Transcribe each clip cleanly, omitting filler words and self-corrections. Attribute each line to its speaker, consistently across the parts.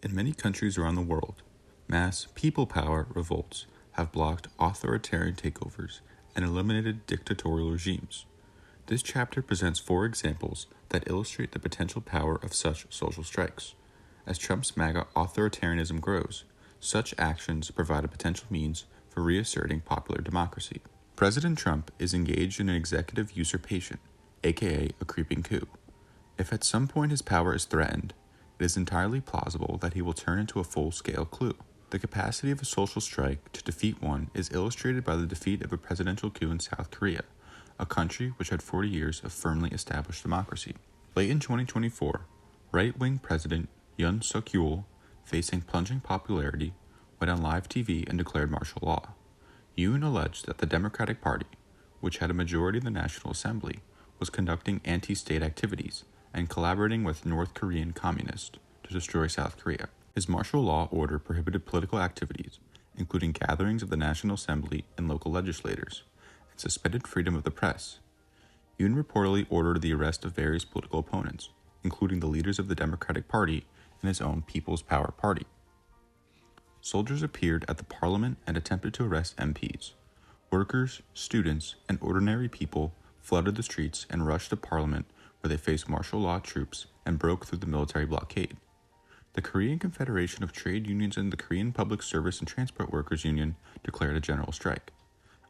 Speaker 1: In many countries around the world, mass people power revolts have blocked authoritarian takeovers and eliminated dictatorial regimes. This chapter presents 4 examples that illustrate the potential power of such social strikes. As Trump's MAGA authoritarianism grows, such actions provide a potential means for reasserting popular democracy. President Trump is engaged in an executive usurpation, aka a creeping coup. If at some point his power is threatened, it is entirely plausible that he will turn into a full-scale coup. The capacity of a social strike to defeat one is illustrated by the defeat of a presidential coup in South Korea, a country which had 40 years of firmly established democracy. Late in 2024, right-wing President Yoon Suk-yeol, facing plunging popularity, went on live TV and declared martial law. Yoon alleged that the Democratic Party, which had a majority in the National Assembly, was conducting anti-state activities and collaborating with North Korean communists to destroy South Korea. His martial law order prohibited political activities, including gatherings of the National Assembly and local legislators, and suspended freedom of the press. Yoon reportedly ordered the arrest of various political opponents, including the leaders of the Democratic Party and his own People's Power Party. Soldiers appeared at the parliament and attempted to arrest MPs. Workers, students, and ordinary people flooded the streets and rushed to parliament, where they faced martial law troops and broke through the military blockade. The Korean Confederation of Trade Unions and the Korean Public Service and Transport Workers Union declared a general strike.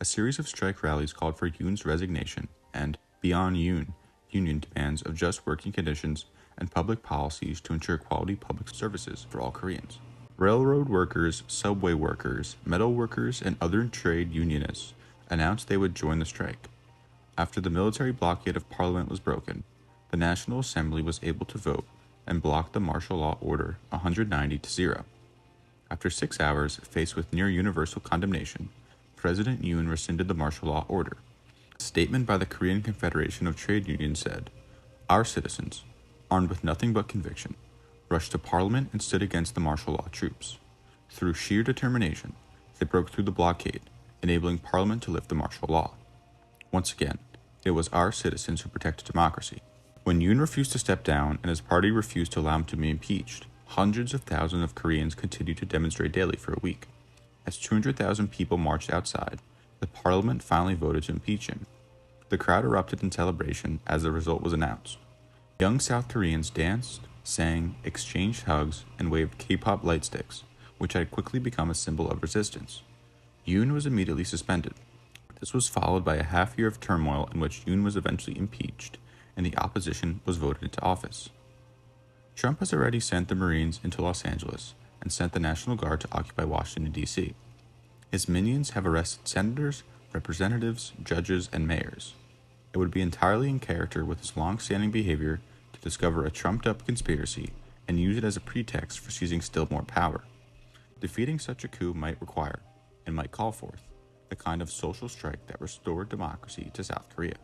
Speaker 1: A series of strike rallies called for Yoon's resignation and, beyond Yoon, union demands of just working conditions and public policies to ensure quality public services for all Koreans. Railroad workers, subway workers, metal workers, and other trade unionists announced they would join the strike. After the military blockade of Parliament was broken, the National Assembly was able to vote and blocked the martial law order 190-0. After 6 hours, faced with near universal condemnation, President Yoon rescinded the martial law order. A statement by the Korean Confederation of Trade Unions said, "Our citizens, armed with nothing but conviction, rushed to Parliament and stood against the martial law troops. Through sheer determination, they broke through the blockade, enabling Parliament to lift the martial law. Once again, it was our citizens who protected democracy." When Yoon refused to step down and his party refused to allow him to be impeached, hundreds of thousands of Koreans continued to demonstrate daily for a week. As 200,000 people marched outside, the parliament finally voted to impeach him. The crowd erupted in celebration as the result was announced. Young South Koreans danced, sang, exchanged hugs, and waved K-pop light sticks, which had quickly become a symbol of resistance. Yoon was immediately suspended. This was followed by a half year of turmoil in which Yoon was eventually impeached, and the opposition was voted into office. Trump has already sent the Marines into Los Angeles and sent the National Guard to occupy Washington, D.C. His minions have arrested senators, representatives, judges, and mayors. It would be entirely in character with his long-standing behavior to discover a trumped-up conspiracy and use it as a pretext for seizing still more power. Defeating such a coup might require, and might call forth, the kind of social strike that restored democracy to South Korea.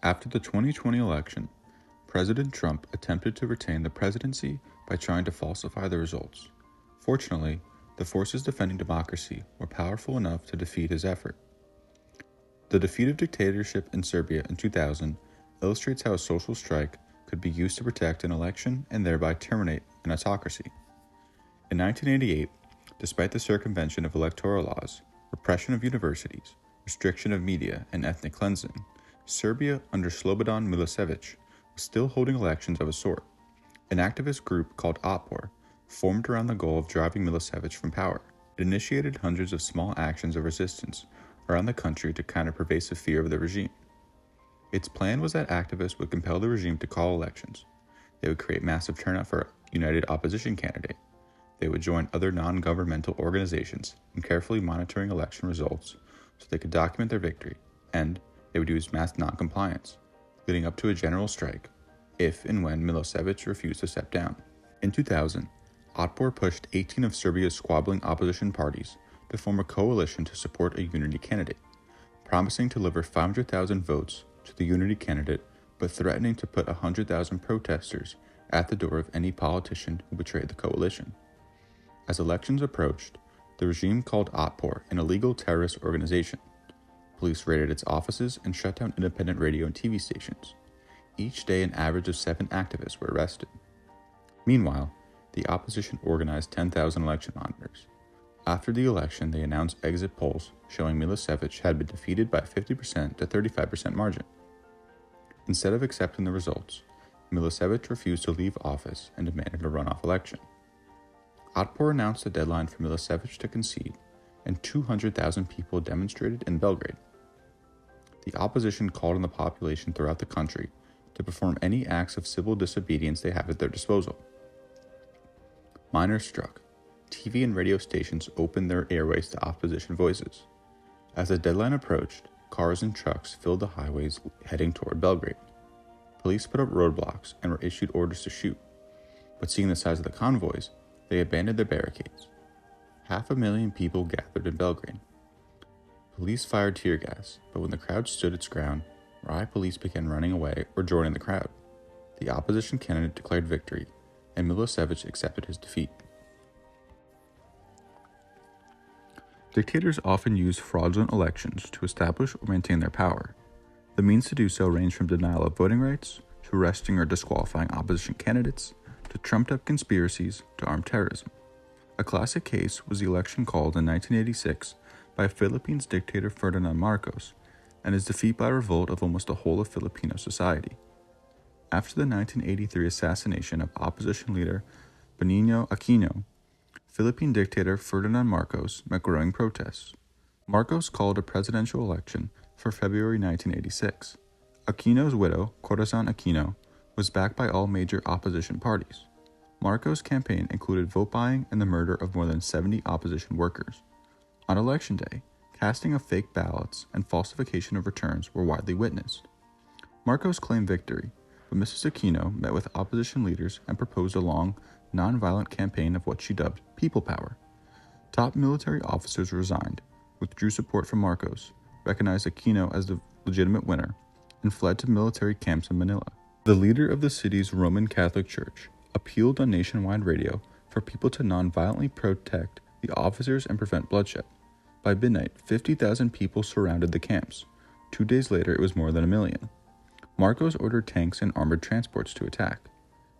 Speaker 1: After the 2020 election, President Trump attempted to retain the presidency by trying to falsify the results. Fortunately, the forces defending democracy were powerful enough to defeat his effort. The defeat of dictatorship in Serbia in 2000 illustrates how a social strike could be used to protect an election and thereby terminate an autocracy. In 1988, despite the circumvention of electoral laws, repression of universities, restriction of media, and ethnic cleansing, Serbia under Slobodan Milosevic was still holding elections of a sort. An activist group called Otpor formed around the goal of driving Milosevic from power. It initiated hundreds of small actions of resistance around the country to counter pervasive fear of the regime. Its plan was that activists would compel the regime to call elections. They would create massive turnout for a united opposition candidate. They would join other non-governmental organizations in carefully monitoring election results so they could document their victory, and they would use mass non-compliance, leading up to a general strike, if and when Milosevic refused to step down. In 2000, Otpor pushed 18 of Serbia's squabbling opposition parties to form a coalition to support a unity candidate, promising to deliver 500,000 votes to the unity candidate, but threatening to put 100,000 protesters at the door of any politician who betrayed the coalition. As elections approached, the regime called Otpor an illegal terrorist organization. Police raided its offices and shut down independent radio and TV stations. Each day, an average of 7 activists were arrested. Meanwhile, the opposition organized 10,000 election monitors. After the election, they announced exit polls showing Milosevic had been defeated by a 50% to 35% margin. Instead of accepting the results, Milosevic refused to leave office and demanded a runoff election. Otpor announced a deadline for Milosevic to concede, and 200,000 people demonstrated in Belgrade. The opposition called on the population throughout the country to perform any acts of civil disobedience they have at their disposal. Miners struck. TV and radio stations opened their airways to opposition voices. As the deadline approached, cars and trucks filled the highways heading toward Belgrade. Police put up roadblocks and were issued orders to shoot, but seeing the size of the convoys, they abandoned their barricades. 500,000 people gathered in Belgrade. Police fired tear gas, but when the crowd stood its ground, riot police began running away or joining the crowd. The opposition candidate declared victory, and Milosevic accepted his defeat. Dictators often use fraudulent elections to establish or maintain their power. The means to do so range from denial of voting rights, to arresting or disqualifying opposition candidates, to trumped-up conspiracies, to armed terrorism. A classic case was the election called in 1986 by Philippines dictator Ferdinand Marcos and his defeat by revolt of almost the whole of Filipino society. After the 1983 assassination of opposition leader Benigno Aquino, Philippine dictator Ferdinand Marcos met growing protests. Marcos called a presidential election for February 1986. Aquino's widow, Corazon Aquino, was backed by all major opposition parties. Marcos' campaign included vote buying and the murder of more than 70 opposition workers. On election day, casting of fake ballots and falsification of returns were widely witnessed. Marcos claimed victory, but Mrs. Aquino met with opposition leaders and proposed a long, non-violent campaign of what she dubbed People Power. Top military officers resigned, withdrew support from Marcos, recognized Aquino as the legitimate winner, and fled to military camps in Manila. The leader of the city's Roman Catholic Church appealed on nationwide radio for people to non-violently protect the officers and prevent bloodshed. By midnight, 50,000 people surrounded the camps. 2 days later, it was more than 1 million. Marcos ordered tanks and armored transports to attack.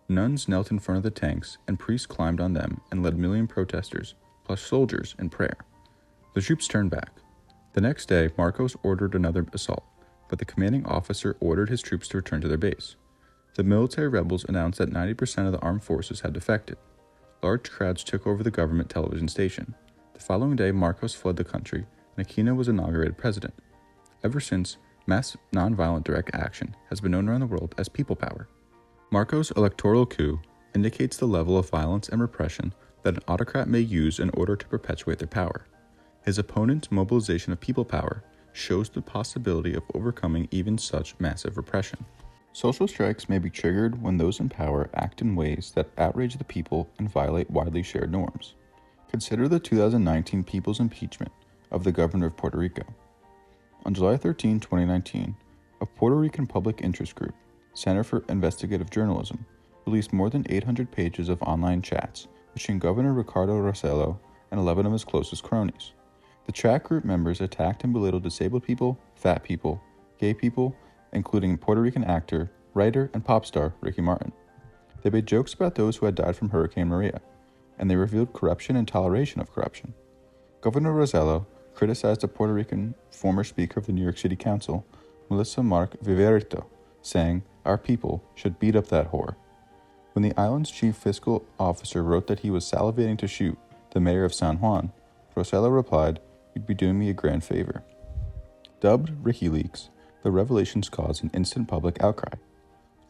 Speaker 1: Nuns knelt in front of the tanks, and priests climbed on them and led 1 million protesters, plus soldiers, in prayer. The troops turned back. The next day, Marcos ordered another assault, but the commanding officer ordered his troops to return to their base. The military rebels announced that 90% of the armed forces had defected. Large crowds took over the government television station. The following day, Marcos fled the country, and Aquino was inaugurated president. Ever since, mass nonviolent direct action has been known around the world as people power. Marcos' electoral coup indicates the level of violence and repression that an autocrat may use in order to perpetuate their power. His opponent's mobilization of people power shows the possibility of overcoming even such massive repression. Social strikes may be triggered when those in power act in ways that outrage the people and violate widely shared norms. Consider the 2019 people's impeachment of the governor of Puerto Rico. On July 13, 2019, a Puerto Rican public interest group, Center for Investigative Journalism, released more than 800 pages of online chats between Governor Ricardo Rossello and 11 of his closest cronies. The chat group members attacked and belittled disabled people, fat people, gay people, including Puerto Rican actor, writer, and pop star Ricky Martin. They made jokes about those who had died from Hurricane Maria, and they revealed corruption and toleration of corruption. Governor Rossello criticized the Puerto Rican former Speaker of the New York City Council, Melissa Mark Viverito, saying, "Our people should beat up that whore." When the island's chief fiscal officer wrote that he was salivating to shoot the mayor of San Juan, Rossello replied, "You'd be doing me a grand favor." Dubbed Ricky Leaks, the revelations caused an instant public outcry.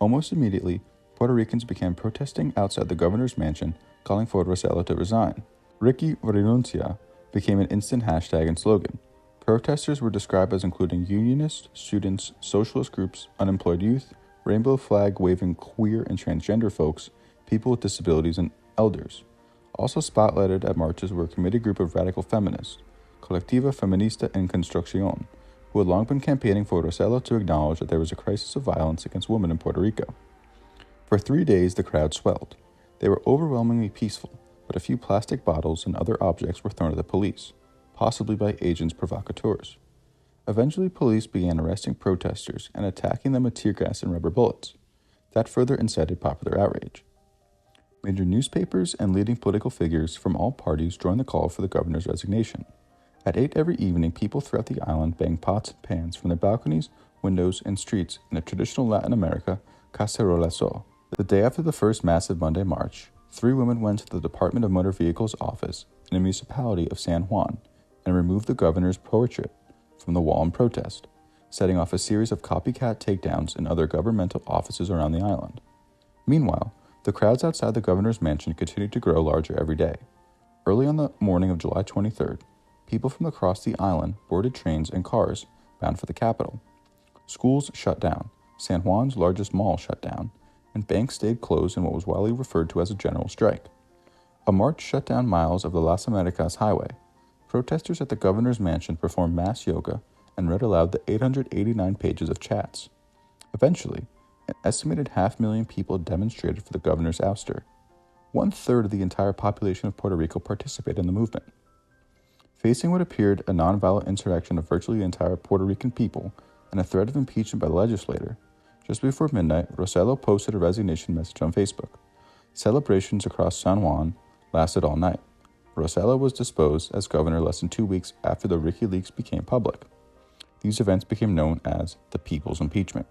Speaker 1: Almost immediately, Puerto Ricans began protesting outside the governor's mansion, calling for Rossello to resign. Ricky Renuncia became an instant hashtag and slogan. Protesters were described as including unionists, students, socialist groups, unemployed youth, rainbow flag-waving queer and transgender folks, people with disabilities, and elders. Also spotlighted at marches were a committed group of radical feminists, Colectiva Feminista en Construcción, who had long been campaigning for Rossello to acknowledge that there was a crisis of violence against women in Puerto Rico. For 3 days, the crowd swelled. They were overwhelmingly peaceful, but a few plastic bottles and other objects were thrown at the police, possibly by agents provocateurs. Eventually, police began arresting protesters and attacking them with tear gas and rubber bullets. That further incited popular outrage. Major newspapers and leading political figures from all parties joined the call for the governor's resignation. At 8 every evening, people throughout the island banged pots and pans from their balconies, windows, and streets in a traditional Latin America cacerolazo. The day after the first massive Monday march, 3 women went to the Department of Motor Vehicles office in the municipality of San Juan and removed the governor's portrait from the wall in protest, setting off a series of copycat takedowns in other governmental offices around the island. Meanwhile, the crowds outside the governor's mansion continued to grow larger every day. Early on the morning of July 23rd, people from across the island boarded trains and cars bound for the capital. Schools shut down, San Juan's largest mall shut down, and banks stayed closed in what was widely referred to as a general strike. A march shut down miles of the Las Americas highway. Protesters at the governor's mansion performed mass yoga and read aloud the 889 pages of chats. Eventually, an estimated 500,000 people demonstrated for the governor's ouster. 1/3 of the entire population of Puerto Rico participated in the movement. Facing what appeared a nonviolent insurrection of virtually the entire Puerto Rican people and a threat of impeachment by the legislator, just before midnight, Rossello posted a resignation message on Facebook. Celebrations across San Juan lasted all night. Rossello was deposed as governor less than 2 weeks after the WikiLeaks became public. These events became known as the People's Impeachment.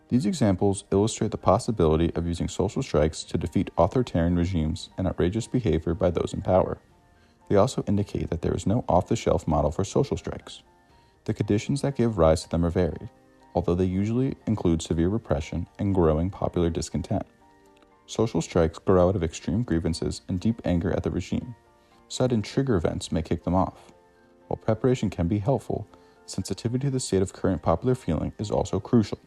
Speaker 1: These examples illustrate the possibility of using social strikes to defeat authoritarian regimes and outrageous behavior by those in power. They also indicate that there is no off-the-shelf model for social strikes. The conditions that give rise to them are varied, although they usually include severe repression and growing popular discontent. Social strikes grow out of extreme grievances and deep anger at the regime. Sudden trigger events may kick them off. While preparation can be helpful, sensitivity to the state of current popular feeling is also crucial.